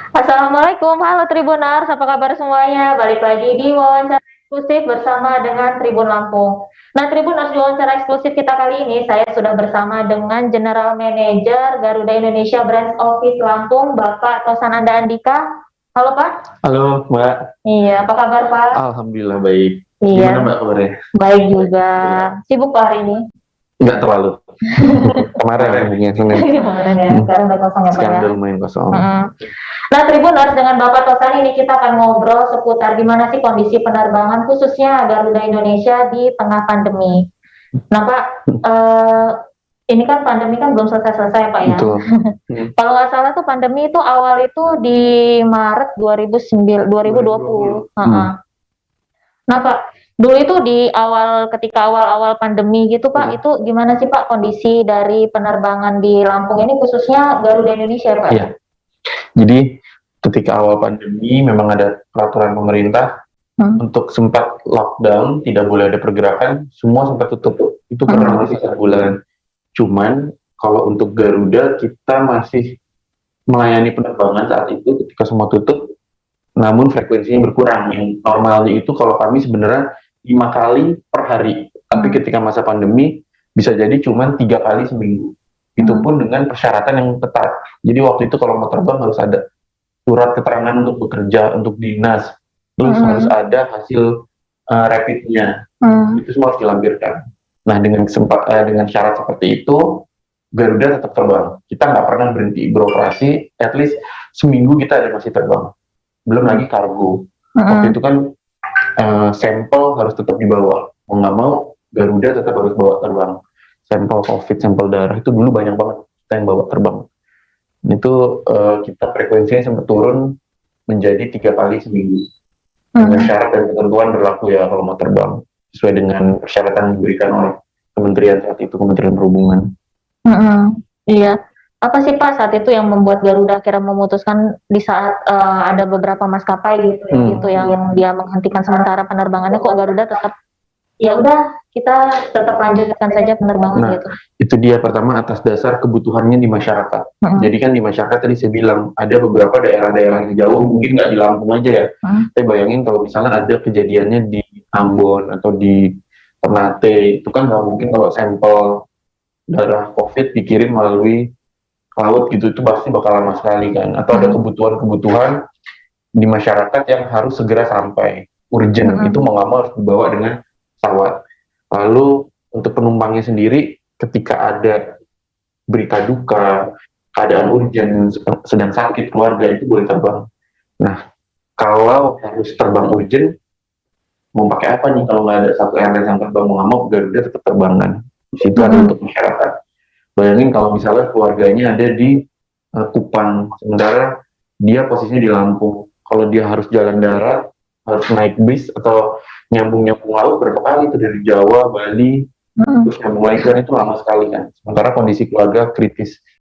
Assalamualaikum, halo Tribunars, apa kabar semuanya? Balik lagi di wawancara eksklusif bersama dengan Tribun Lampung. Nah, Tribunars, di wawancara eksklusif kita kali ini, saya sudah bersama dengan General Manager Garuda Indonesia Branch Office Lampung, Bapak Tosananda Andika. Halo Pak. Halo Mbak, Iya, apa kabar Pak? Alhamdulillah baik. Iya, Gimana Mbak kabarnya? baik juga. Sibuk Pak hari ini? Nggak terlalu. Kemarin minggunya Senin. Kemarin ya, sekarang udah kosong ya Pak Sekarang ya? udah lumayan kosong. Nah, Tribuners, dengan Bapak Tosan ini kita akan ngobrol seputar gimana sih kondisi penerbangan khususnya Garuda Indonesia di tengah pandemi. Nah, Pak, ini kan pandemi kan belum selesai-selesai, Pak ya. Betul. Kalau nggak salah tuh pandemi itu awal itu di Maret 2020. Nah, Pak, dulu itu di ketika awal-awal pandemi gitu, Pak, itu gimana sih Pak kondisi dari penerbangan di Lampung ini khususnya Garuda Indonesia, Pak? Iya. Jadi ketika awal pandemi memang ada peraturan pemerintah untuk sempat lockdown, tidak boleh ada pergerakan, semua sempat tutup. Itu kurang lebih 1 bulan. Cuman kalau untuk Garuda kita masih melayani penerbangan saat itu ketika semua tutup, namun frekuensinya berkurang. Yang normalnya itu kalau kami sebenarnya 5 kali per hari, tapi ketika masa pandemi bisa jadi cuma 3 kali seminggu. Itu pun dengan persyaratan yang ketat. Jadi waktu itu kalau mau terbang harus ada surat keterangan untuk bekerja, untuk dinas, terus harus ada hasil rapidnya. Itu semua harus dilampirkan. Nah, dengan syarat seperti itu, Garuda tetap terbang. Kita nggak pernah berhenti beroperasi, at least seminggu kita ada masih terbang. Belum lagi kargo. Waktu itu kan sampel harus tetap dibawa. Mau nggak mau, Garuda tetap harus bawa terbang. Sampel COVID, sampel darah itu dulu banyak banget kita yang bawa terbang. Itu kita frekuensinya sempat turun menjadi 3 kali seminggu. Dengan syarat dan ketentuan berlaku ya kalau mau terbang sesuai dengan persyaratan yang diberikan oleh Kementerian saat itu, Kementerian Perhubungan. Iya. Apa sih Pak saat itu yang membuat Garuda akhirnya memutuskan di saat ada beberapa maskapai gitu yang dia menghentikan sementara penerbangannya, kok Garuda tetap ya udah kita tetap lanjutkan saja penerbangan gitu. Itu dia, pertama atas dasar kebutuhannya di masyarakat. Jadi kan di masyarakat tadi saya bilang ada beberapa daerah-daerah yang jauh, mungkin nggak di Lampung aja ya. Saya bayangin kalau misalnya ada kejadiannya di Ambon atau di Ternate, itu kan nggak mungkin kalau sampel darah COVID dikirim melalui laut gitu, itu pasti bakal lama sekali kan. Atau ada kebutuhan-kebutuhan di masyarakat yang harus segera sampai, urgent, itu mau nggak mau harus dibawa dengan pesawat. Lalu untuk penumpangnya sendiri, ketika ada berita duka, keadaan urgent, sedang sakit keluarga, itu boleh terbang. Nah, kalau harus terbang urgent, mau pakai apa nih kalau nggak ada satu airline yang terbang, mau nggak mau Garuda tetap terbang kan. Di situ ada untuk masyarakat. Bayangin kalau misalnya keluarganya ada di Kupang, sementara dia posisinya di Lampung. Kalau dia harus jalan darat, harus naik bis atau nyambung laut berapa kali itu dari Jawa, Bali, terus nyambung lagi kan, itu lama sekali kan. Sementara kondisi keluarga kritis.